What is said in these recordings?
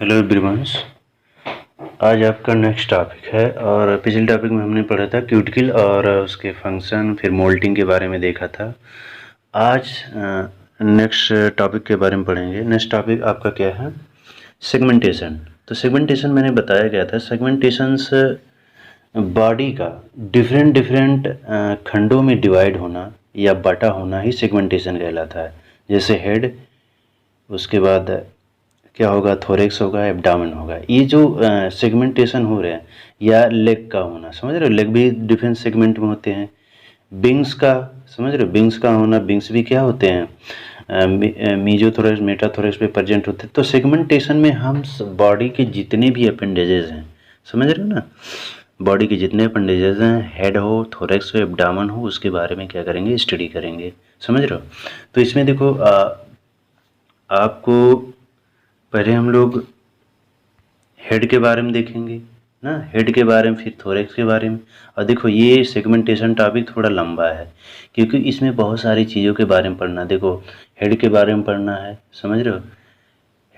Hello everyone. आज आपका next topic है और पिछले टॉपिक में हमने पढ़ा था क्यूटिकल और उसके फंक्शन, फिर मोल्टिंग के बारे में देखा था। आज नेक्स्ट टॉपिक के बारे में पढ़ेंगे। नेक्स्ट टॉपिक आपका क्या है? सेगमेंटेशन। तो सेगमेंटेशन मैंने बताया गया था, सेगमेंटेशन से बॉडी का डिफरेंट खंडों में डिवाइड होना या बटा होना ही सेगमेंटेशन कहलाता है। जैसे हेड, उसके बाद क्या होगा, थोरेक्स होगा, एब्डामन होगा। ये जो सेगमेंटेशन हो रहे हैं, या लेग का होना, समझ रहे हो, लेग भी डिफरेंट सेगमेंट में होते हैं। विंग्स का समझ रहे हो, विंग्स का होना, विंग्स भी क्या होते हैं, मीजोथोरेक्स मेटाथोरेक्स पे प्रेजेंट होते हैं। तो सेगमेंटेशन में हम बॉडी के जितने भी अपेंडेजेस हैं, समझ रहे हो ना, बॉडी के जितने अपेंडेजेस हैं, हेड हो, थोरेक्स हो, एब्डामन हो, उसके बारे में क्या करेंगे, स्टडी करेंगे। समझ रहे हो? तो इसमें देखो आपको पहले हम लोग हेड के बारे में देखेंगे ना, हेड के बारे में, फिर थोरेक्स के बारे में। और देखो ये सेगमेंटेशन टॉपिक थोड़ा लंबा है क्योंकि इसमें बहुत सारी चीज़ों के बारे में पढ़ना। देखो हेड के बारे में पढ़ना है, समझ रहे हो,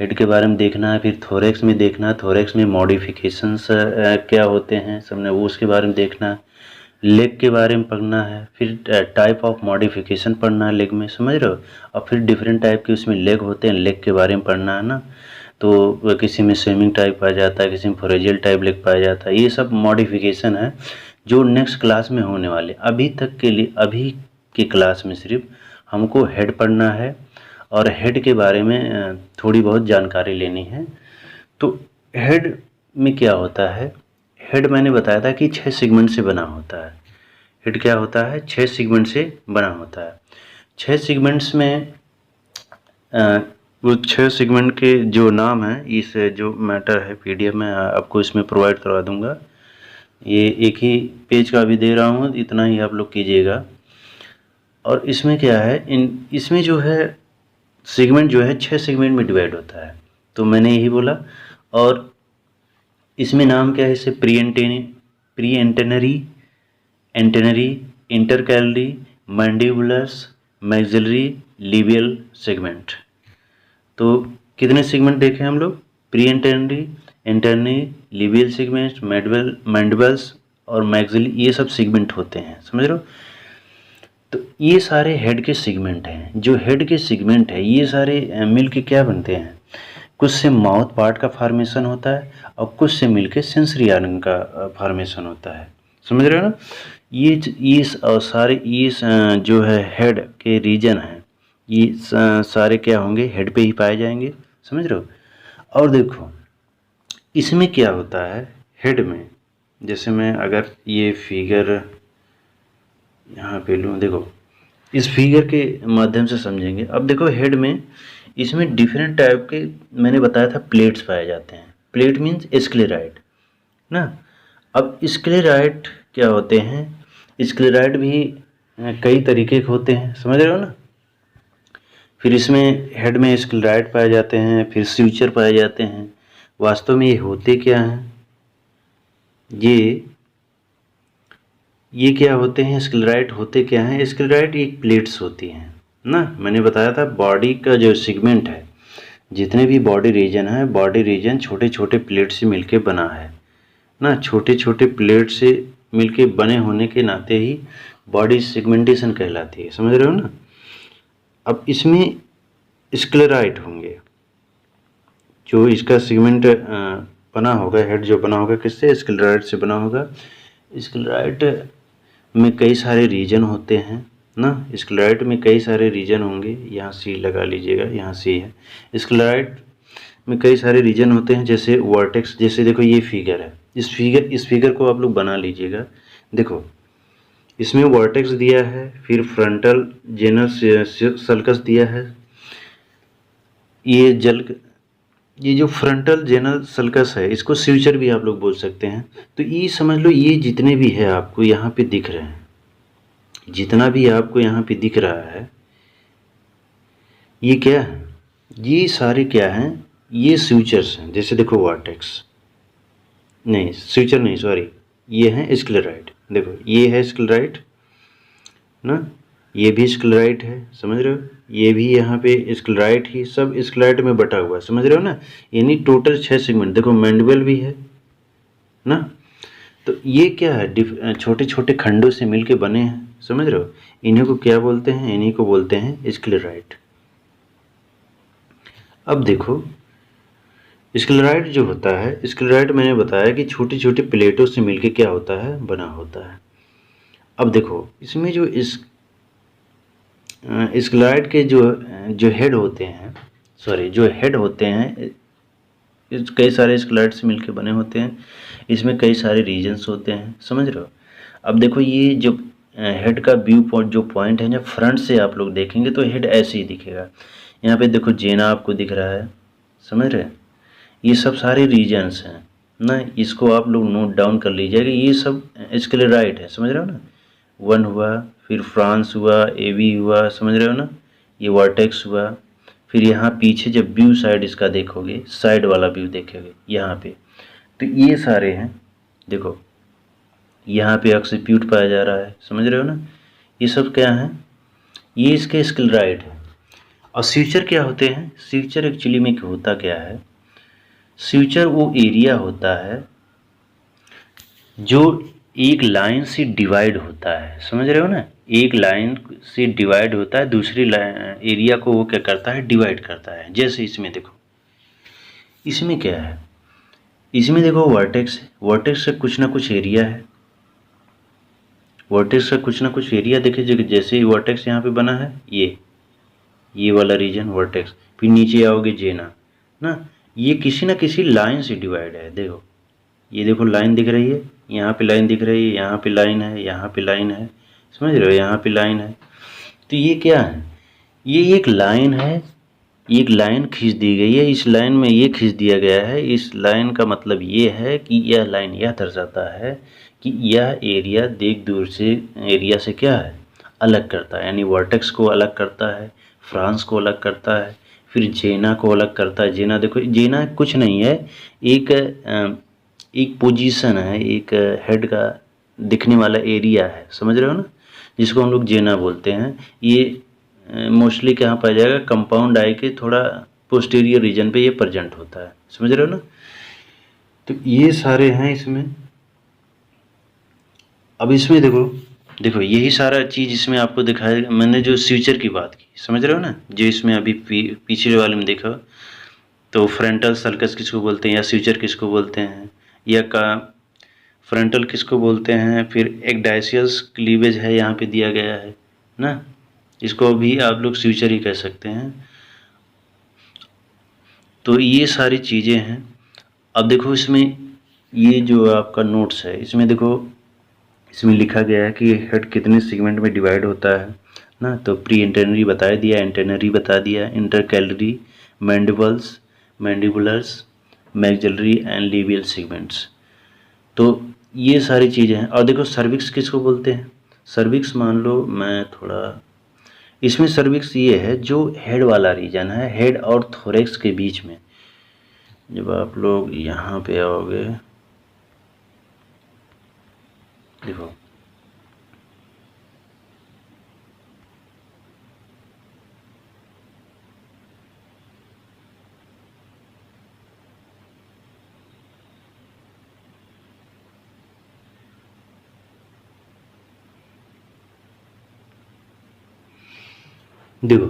हेड के बारे में देखना है, फिर थोरेक्स में देखना है, थोरेक्स में मॉडिफिकेशंस क्या होते हैं समझना, वो उसके बारे में देखना है। लेग के बारे में पढ़ना है, फिर टाइप ऑफ मॉडिफिकेशन पढ़ना है लेग में, समझ रहे हो। और फिर डिफरेंट टाइप के उसमें लेग होते हैं, लेग के बारे में पढ़ना है ना। तो किसी में स्विमिंग टाइप पाया जाता है, किसी में फोरेजियल टाइप लेग पाया जाता है। ये सब मॉडिफिकेशन है जो नेक्स्ट क्लास में होने वाले। अभी तक के लिए, अभी की क्लास में सिर्फ हमको हेड पढ़ना है और हेड के बारे में थोड़ी बहुत जानकारी लेनी है। तो हेड में क्या होता है, हेड मैंने बताया था कि 6 सेगमेंट से बना होता है। हेड क्या होता है, 6 सेगमेंट से बना होता है। 6 सेगमेंट्स में वो 6 सेगमेंट के जो नाम है, इस जो मैटर है पीडीएफ में आपको इसमें प्रोवाइड करवा दूंगा। ये एक ही पेज का भी दे रहा हूँ, इतना ही आप लोग कीजिएगा। और इसमें क्या है, इसमें जो है सेगमेंट जो है 6 सेगमेंट में डिवाइड होता है। तो मैंने यही बोला। और इसमें नाम क्या है, इसे pre antennary, intercalary, mandibular, maxillary, labial segment. तो कितने सेगमेंट देखे हम लोग, pre antennary, labial segment, mandibles और मैक्सिलरी, ये सब सेगमेंट होते हैं, समझ रहे हो। तो ये सारे हेड के सेगमेंट हैं। जो हेड के सेगमेंट है ये सारे मिल के क्या बनते हैं, कुछ से माउथ पार्ट का फॉर्मेशन होता है और कुछ से मिल के सेंसरी ऑर्गन का फॉर्मेशन होता है, समझ रहे हो ना। ये सारे ये जो है हेड के रीजन हैं, ये सारे क्या होंगे, हेड पे ही पाए जाएंगे, समझ रहे हो। और देखो इसमें क्या होता है हेड में, जैसे मैं अगर ये फिगर यहाँ पे लूँ, देखो इस फिगर के माध्यम से समझेंगे। अब देखो हेड में, इसमें डिफरेंट टाइप के मैंने बताया था प्लेट्स पाए जाते हैं। प्लेट मीन्स स्क्लेराइड ना। अब स्क्लेराइड क्या होते हैं, स्क्लेराइड भी कई तरीके के होते हैं, समझ रहे हो ना। फिर इसमें हेड में स्क्लेराइड पाए जाते हैं, फिर स्यूचर पाए जाते हैं। वास्तव में ये होते क्या हैं, ये क्या होते हैं, स्क्लेराइड होते क्या हैं। स्क्लेराइड एक प्लेट्स होती हैं ना। मैंने बताया था बॉडी का जो सेगमेंट है, जितने भी बॉडी रीजन है, बॉडी रीजन छोटे छोटे प्लेट से मिलके बना है ना। छोटे छोटे प्लेट से मिलके बने होने के नाते ही बॉडी सेगमेंटेशन कहलाती है, समझ रहे हो ना। अब इसमें स्क्लेराइड होंगे, जो इसका सेगमेंट बना होगा, हेड जो बना होगा किससे, स्क्लेराइड से बना होगा। स्क्लेराइड में कई सारे रीजन होते हैं ना। स्क्लेराइड में कई सारे रीजन होंगे, यहाँ सी लगा लीजिएगा, यहाँ सी है। स्क्लेराइड में कई सारे रीजन होते हैं, जैसे वर्टेक्स, जैसे देखो ये फिगर है, इस फिगर को आप लोग बना लीजिएगा। देखो इसमें वर्टेक्स दिया है, फिर फ्रंटल जेनल सल्कस दिया है। ये जो फ्रंटल जेनल सल्कस है, इसको स्यूचर भी आप लोग बोल सकते हैं। तो ये समझ लो, ये जितने भी है आपको यहाँ पे दिख रहे हैं, जितना भी आपको यहाँ पे दिख रहा है, ये क्या है, ये सारे क्या हैं, ये स्यूचर्स हैं। जैसे देखो वर्टेक्स, नहीं स्यूचर नहीं, सॉरी, ये है स्क्लेराइड। देखो ये है स्क्लेराइड ना, ये भी स्क्लेराइट है, समझ रहे हो, ये भी यहाँ पे स्क्लेराइट ही, सब स्क्लेराइट में बटा हुआ है, समझ रहे हो ना। यानी टोटल 6 सेगमेंट। देखो मैंडिबल भी है ना। तो ये क्या है, छोटे छोटे खंडों से मिलके बने हैं, समझ रहे हो। इन्हीं को क्या बोलते हैं, इन्हीं को बोलते हैं स्क्लेराइट। अब देखो स्क्लेराइट जो होता है, स्क्लेराइट मैंने बताया कि छोटी छोटी प्लेटों से मिलके क्या होता है, बना होता है। अब देखो इसमें जो स्क्लेराइट के जो जो हेड होते हैं, सॉरी जो हेड होते हैं, कई सारे स्क्लेराइट से मिलके बने होते हैं। इसमें कई सारे रीजन्स होते हैं, समझ रहे हो। अब देखो ये जो हेड का व्यू पॉइंट जो पॉइंट है, जब फ्रंट से आप लोग देखेंगे तो हेड ऐसे ही दिखेगा। यहाँ पे देखो जेना आपको दिख रहा है, समझ रहे हैं। ये सब सारे रीजन्स हैं ना, इसको आप लोग नोट डाउन कर लीजिएगा। ये सब स्क्लेराइट है, समझ रहे हो ना। 1 हुआ, फिर फ्रांस हुआ, एवी हुआ, समझ रहे हो ना। ये वर्टेक्स हुआ, फिर यहाँ पीछे जब व्यू साइड इसका देखोगे, साइड वाला व्यू देखेंगे यहाँ पे, तो ये सारे हैं। देखो यहाँ पे ऑक्सीप्यूट पाया जा रहा है, समझ रहे हो ना। ये सब क्या है, ये इसके स्क्लेराइट है। और स्यूचर क्या होते हैं, स्यूचर एक्चुअली में होता क्या है, स्यूचर वो एरिया होता है जो एक लाइन से डिवाइड होता है, समझ रहे हो ना। एक लाइन से डिवाइड होता है, दूसरी एरिया को वो क्या करता है, डिवाइड करता है। जैसे इसमें देखो, इसमें क्या है, इसमें देखो वर्टेक्स है, वर्टेक्स से कुछ ना कुछ एरिया है, वर्टेक्स का कुछ ना कुछ एरिया देखिए। जैसे ही वर्टेक्स यहाँ पे बना है, ये वाला रीजन वर्टेक्स, फिर नीचे आओगे जेना ना, ये किसी ना किसी लाइन से डिवाइड है। देखो ये देखो लाइन दिख रही है, यहाँ पे लाइन दिख रही है, यहाँ पे लाइन है, यहाँ पे लाइन है, समझ रहे हो, यहाँ पे लाइन है। तो ये क्या है, ये एक लाइन है, एक लाइन खींच दी गई है, इस लाइन में ये खींच दिया गया है। इस लाइन का मतलब ये है कि यह लाइन यह दर्शाता है कि यह एरिया देख दूर से एरिया से क्या है, अलग करता है। यानी वर्टेक्स को अलग करता है, फ्रांस को अलग करता है, फिर जेना को अलग करता है। जेना देखो, जेना कुछ नहीं है, एक पोजीशन है, एक हेड का दिखने वाला एरिया है, समझ रहे हो ना, जिसको हम लोग जेना बोलते हैं। ये मोस्टली कहाँ पाया जाएगा, कंपाउंड आई के थोड़ा पोस्टीरियर रीजन पे ये प्रेजेंट होता है, समझ रहे हो ना। तो ये सारे हैं इसमें। अब इसमें देखो, देखो यही सारा चीज़ इसमें आपको दिखाया। मैंने जो स्यूचर की बात की, समझ रहे हो ना, जो इसमें अभी पीछे वाले में देखा, तो फ्रंटल सर्कस किसको बोलते हैं, या स्यूचर किसको बोलते हैं, या का फ्रंटल किसको बोलते हैं, फिर एक डायसियस क्लीवेज है यहाँ पे दिया गया है ना, इसको भी आप लोग स्यूचर ही कह सकते हैं। तो ये सारी चीज़ें हैं। अब देखो इसमें ये जो आपका नोट्स है, इसमें देखो इसमें लिखा गया है कि हेड कितने सेगमेंट में डिवाइड होता है ना। तो प्री इंटरनरी बता दिया, इंटरनरी बता दिया, intercalary, mandibles, mandibulars, maxillary and labial segments. तो ये सारी चीज़ें हैं। और देखो सर्विक्स किसको बोलते हैं, सर्विक्स मान लो मैं थोड़ा, इसमें सर्विक्स ये है जो हेड वाला रीजन है, हेड और थोरेक्स के बीच में। जब आप लोग यहाँ पे आओगे, देखो देखो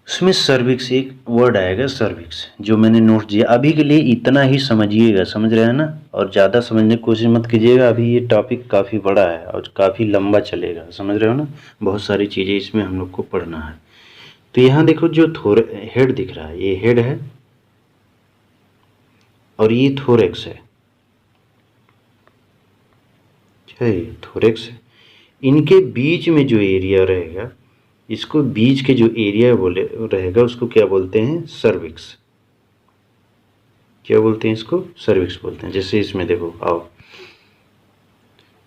उसमें सर्विक्स एक वर्ड आएगा, सर्विक्स, जो मैंने नोट दिया। अभी के लिए इतना ही समझिएगा, समझ रहे हैं ना, और ज़्यादा समझने की कोशिश मत कीजिएगा। अभी ये टॉपिक काफ़ी बड़ा है और काफ़ी लंबा चलेगा, समझ रहे हो ना। बहुत सारी चीज़ें इसमें हम लोग को पढ़ना है। तो यहाँ देखो जो हेड दिख रहा है, ये हेड है और ये थोरेक्स है, थोरेक्स है। इनके बीच में जो एरिया रहेगा, इसको बीच के जो एरिया बोले रहेगा, उसको क्या बोलते हैं, सर्विक्स। क्या बोलते हैं इसको, सर्विक्स बोलते हैं। जैसे इसमें देखो आओ,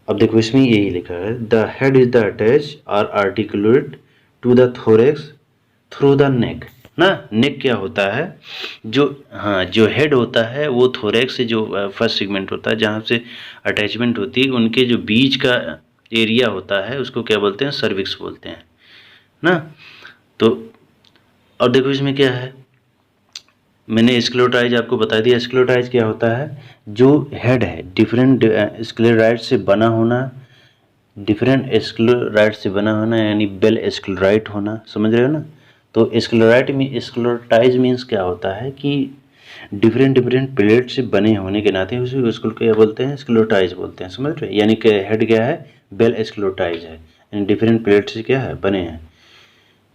अब देखो इसमें यही लिखा है, the head is the attach और articulate to the thorax through the neck ना। नेक क्या होता है, जो हाँ जो हेड होता है वो थोरेक्स से जो फर्स्ट सेगमेंट होता है जहाँ से अटैचमेंट होती है, उनके जो बीच का एरिया होता है उसको क्या बोलते हैं, सर्विक्स बोलते हैं ना। तो और देखो इसमें क्या है, मैंने स्क्लेरोटाइज आपको बता दिया। स्क्लेरोटाइज क्या होता है, जो हेड है डिफरेंट स्क्लेराइड से बना होना, डिफरेंट स्क्लेराइड से बना होना यानी बेल स्क्लेराइट होना, समझ रहे हो ना। तो स्क्लेराइट में स्क्लेरोटाइज मीन्स क्या होता है कि डिफरेंट डिफरेंट प्लेट से बने होने के नाते उसको क्या बोलते हैं, स्क्लेरोटाइज बोलते हैं, समझ रहे हो। यानी कि हेड क्या है, बेल स्क्लेरोटाइज है, यानी डिफरेंट प्लेट से क्या है, बने हैं।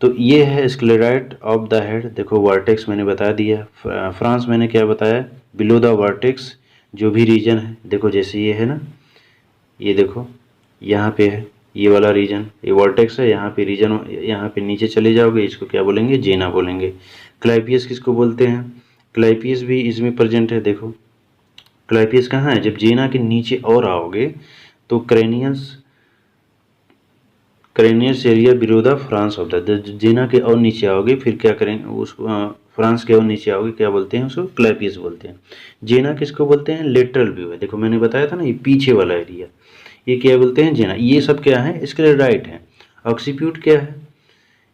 तो ये है स्क्लेराइड ऑफ द हेड। देखो वर्टेक्स मैंने बता दिया, फ्रांस मैंने क्या बताया, बिलो द वर्टेक्स जो भी रीजन है, देखो जैसे ये है ना, ये देखो यहाँ पे है ये वाला रीजन, ये वर्टेक्स है, यहाँ पे रीजन, यहाँ पे नीचे चले जाओगे इसको क्या बोलेंगे, जेना बोलेंगे। क्लाइपियस किसको बोलते हैं, क्लाइपियस भी इसमें प्रेजेंट है। देखो क्लाइपियस कहाँ है, जब जेना के नीचे और आओगे तो cranius area below the frons of the, gena के और नीचे आओगे फिर क्या करेंगे उसको, फ्रांस के और नीचे आओगे क्या बोलते हैं उसको, क्लैपियस बोलते हैं। जेना किसको बोलते हैं, लेटरल व्यू है, देखो मैंने बताया था ना ये पीछे वाला एरिया, ये क्या बोलते हैं, जेना। ये सब क्या है, स्क्लेराइड है। ऑक्सीप्यूट क्या है,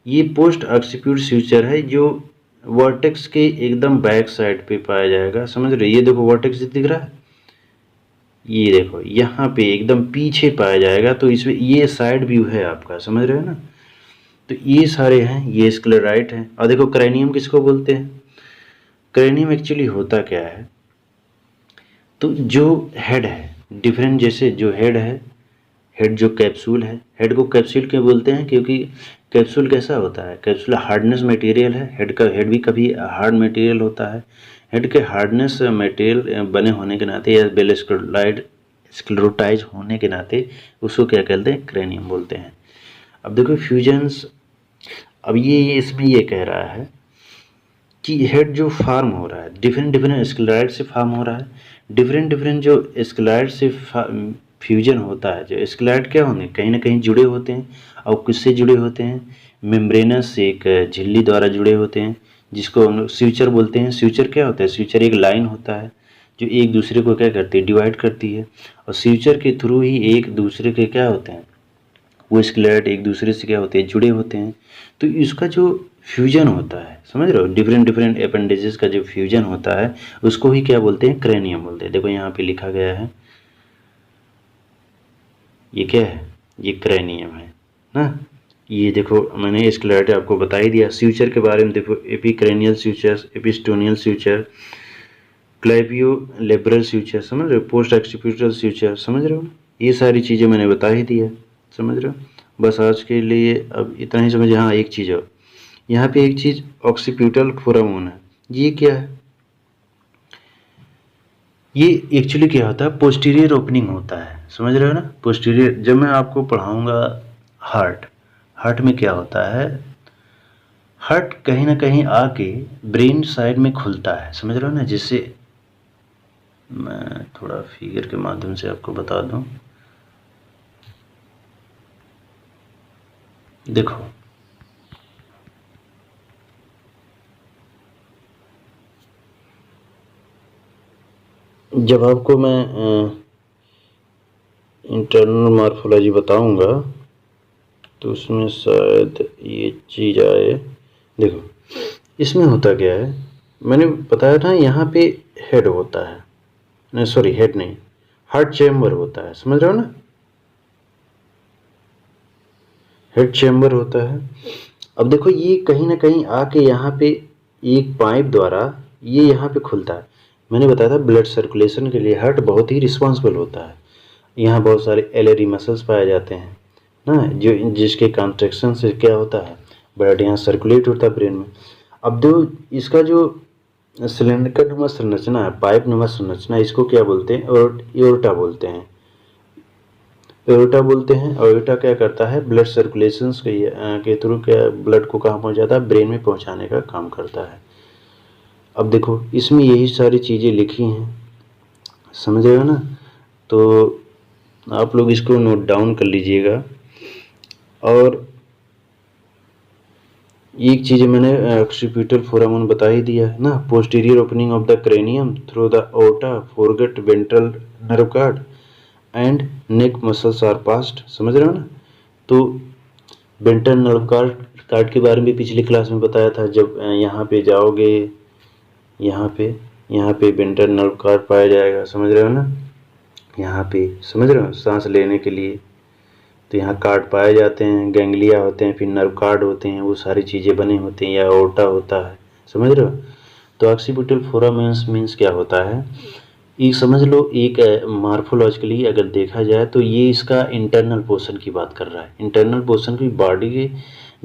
ये पोस्ट ऑक्सीप्यूट फ्यूचर है जो वर्टेक्स के एकदम बैक साइड पे पाया जाएगा, समझ रहे। ये देखो वर्टेक्स दिख रहा है, ये देखो यहाँ पे एकदम पीछे पाया जाएगा, तो इसमें ये साइड व्यू है आपका, समझ रहे हो ना। तो ये सारे हैं, ये स्क्लेराइट हैं। और देखो क्रेनियम किसको बोलते हैं, क्रेनियम एक्चुअली होता क्या है, तो जो हेड है डिफरेंट, जैसे जो हेड है, हेड जो कैप्सूल है, हेड को कैप्सूल क्यों बोलते हैं, क्योंकि कैप्सूल कैसा होता है, कैप्सूल हार्डनेस मटेरियल है, हेड भी कभी हार्ड मटेरियल होता है। हेड के हार्डनेस मटेरियल बने होने के नाते या बेल स्क्लेरोटाइज होने के नाते उसको क्या कहते हैं, क्रेनियम बोलते हैं। अब देखो फ्यूजन्स, अब ये इसमें ये कह रहा है कि हेड जो फार्म हो रहा है डिफरेंट डिफरेंट स्क्लेराइड से फार्म हो रहा है, डिफरेंट डिफरेंट जो स्क्लेराइड से फ्यूजन होता है। जो स्क्लेराइड क्या होंगे, कहीं ना कहीं जुड़े होते हैं, और किससे जुड़े होते हैं, मेम्ब्रेनस से एक झिल्ली द्वारा जुड़े होते हैं जिसको हम लोग स्यूचर बोलते हैं। स्यूचर क्या होता है, स्यूचर एक लाइन होता है जो एक दूसरे को क्या करती है, डिवाइड करती है, और स्यूचर के थ्रू ही एक दूसरे के क्या होते हैं, वो स्क्लेराइड एक दूसरे से क्या होते हैं, जुड़े होते हैं। तो इसका जो फ्यूजन होता है, समझ रहे हो, डिफरेंट डिफरेंट अपेंडेजेस का जो फ्यूजन होता है उसको ही क्या बोलते हैं, क्रेनियम बोलते हैं। देखो यहाँ पे लिखा गया है, ये क्या है, ये क्रेनियम है ना। ये देखो मैंने स्क्लेराइड आपको बता ही दिया। स्यूचर के बारे में देखो, एपिक्रेनियल स्यूचर, एपिस्टोनियल स्यूचर, क्लाइपियो लेब्रल स्यूचर, समझ रहे हो, पोस्ट एक्सिपिटल स्यूचर, समझ रहे हो, ये सारी चीज़ें मैंने बता ही दिया, समझ रहे हो। बस आज के लिए अब इतना ही समझ। हाँ एक चीज़ और, यहाँ पे एक चीज़ ऑक्सीप्यूटल फोरामोन है, ये क्या है, ये एक्चुअली क्या होता है, पोस्टीरियर ओपनिंग होता है, समझ रहे हो ना। पोस्टीरियर, जब मैं आपको पढ़ाऊंगा हार्ट में क्या होता है, हार्ट कहीं ना कहीं आके ब्रेन साइड में खुलता है, समझ रहे हो ना। जिससे मैं थोड़ा फिगर के माध्यम से आपको बता दूं, देखो जब आपको मैं इंटरनल मॉर्फोलॉजी बताऊंगा तो उसमें शायद ये चीज़ आए। देखो इसमें होता क्या है, मैंने बताया था यहाँ पे हेड होता है, नहीं सॉरी हेड नहीं, हार्ट चैम्बर होता है, समझ रहे हो ना, हेड चैम्बर होता है। अब देखो ये कहीं ना कहीं आके यहाँ पे एक पाइप द्वारा ये यहाँ पे खुलता है। मैंने बताया था ब्लड सर्कुलेशन के लिए हार्ट बहुत ही रिस्पॉन्सिबल होता है। यहाँ बहुत सारे एलरी मसल्स पाए जाते हैं ना, जो जिसके कॉन्ट्रैक्शन से क्या होता है, ब्लड यहाँ सर्कुलेट होता है ब्रेन में। अब जो इसका जो सिलेंडर नुमा संरचना है, पाइप नुमा संरचना, इसको क्या बोलते हैं, एओर्टा बोलते हैं, एओर्टा बोलते हैं। एओर्टा क्या करता है, ब्लड सर्कुलेशन के थ्रू क्या ब्लड को कहाँ पहुँचाता है, ब्रेन में पहुँचाने का काम करता है। अब देखो इसमें यही सारी चीज़ें लिखी हैं, समझ रहे हो ना। तो आप लोग इसको नोट डाउन कर लीजिएगा। और एक चीज़ मैंने ऑक्सीप्यूटल फोरामन बता ही दिया है ना, posterior opening of the cranium through the aorta, forget ventral nerve cord and neck muscles are past, समझ रहे हो ना। तो वेंट्रल नर्व कार्ड के बारे में पिछली क्लास में बताया था। जब यहाँ पे जाओगे, यहाँ पे वेंट्रल नर्व कार्ड पाया जाएगा, समझ रहे हो ना। यहाँ पे समझ रहे हो, सांस लेने के लिए तो यहाँ कार्ड पाए जाते हैं, गैंग्लिया होते हैं, फिर नर्व कार्ड होते हैं, वो सारी चीज़ें बने होते हैं, या ओर्टा होता है, समझ रहे हो। तो ऑक्सीपिटल फोरामेंस मीन्स क्या होता है, ये समझ लो। एक मार्फोलॉजिकली अगर देखा जाए तो ये इसका इंटरनल पोर्शन की बात कर रहा है। इंटरनल पोर्शन की बॉडी के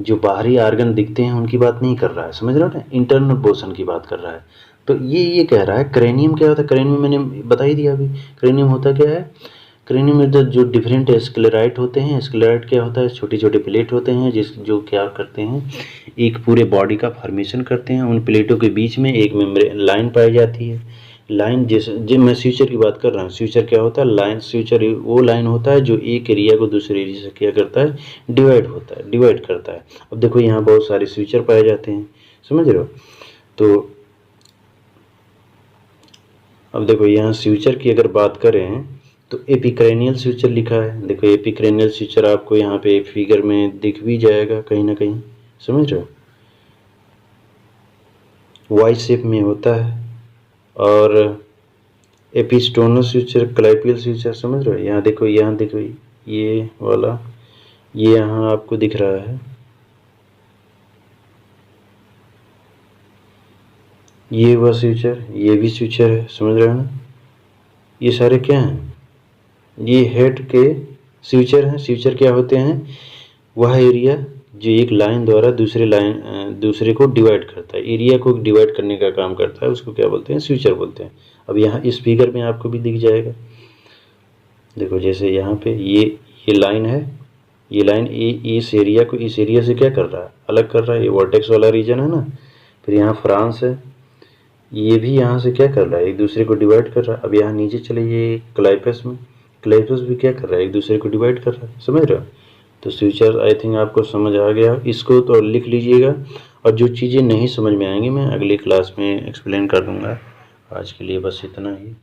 जो बाहरी आर्गन दिखते हैं उनकी बात नहीं कर रहा है, समझ रहे हो ना, इंटरनल पोर्शन की बात कर रहा है। तो ये कह रहा है क्रेनियम क्या होता है। क्रेनियम मैंने बता ही दिया अभी। क्रेनियम होता क्या है, क्रेनियम में जो डिफरेंट स्क्लेराइट होते हैं। स्क्लेराइट क्या होता है, छोटे छोटे प्लेट होते हैं जो क्या करते हैं, एक पूरे बॉडी का फॉर्मेशन करते हैं। उन प्लेटों के बीच में एक मेम्ब्रेन लाइन पाई जाती है। लाइन जैसे मैं स्यूचर की बात कर रहा हूँ। स्यूचर क्या होता है, लाइन स्यूचर वो लाइन होता है जो एक एरिया को दूसरे एरिया से क्या करता है, डिवाइड करता है। अब देखो यहाँ बहुत सारे स्यूचर पाए जाते हैं, समझ रहे हो। तो अब देखो यहाँ स्यूचर की अगर बात करें तो एपिक्रेनियल स्यूचर लिखा है। देखो एपिक्रेनियल स्यूचर आपको यहाँ पे फिगर में दिख भी जाएगा कहीं ना कहीं, समझ रहे हो, वाई शेप में होता है। और एपिस्टोनल स्यूचर, क्लैपियल स्यूचर, समझ रहे हो। यहाँ देखो ये वाला, ये यहाँ आपको दिख रहा है, ये वह स्यूचर, ये भी स्यूचर है, समझ रहे हो ना। ये सारे क्या हैं, ये हेड के स्यूचर हैं। स्यूचर क्या होते हैं, वह एरिया जो एक लाइन द्वारा दूसरे को डिवाइड करता है, एरिया को डिवाइड करने का काम करता है, उसको क्या बोलते हैं, स्यूचर बोलते हैं। अब यहाँ इस फिगर में आपको भी दिख जाएगा। देखो जैसे यहाँ पे ये लाइन है, ये लाइन इस एरिया को इस एरिया से क्या कर रहा है, अलग कर रहा है। ये वर्टेक्स वाला रीजन है ना। फिर यहाँ फ्रांस है, ये भी यहाँ से क्या कर रहा है, एक दूसरे को डिवाइड कर रहा है। अब यहाँ नीचे चले, ये क्लाइपस में, क्लाइपस भी क्या कर रहा है, एक दूसरे को डिवाइड कर रहा है, समझ रहे हो। तो स्यूचर आई थिंक आपको समझ आ गया। इसको तो लिख लीजिएगा, और जो चीज़ें नहीं समझ में आएंगी मैं अगली क्लास में एक्सप्लेन कर दूंगा। आज के लिए बस इतना ही।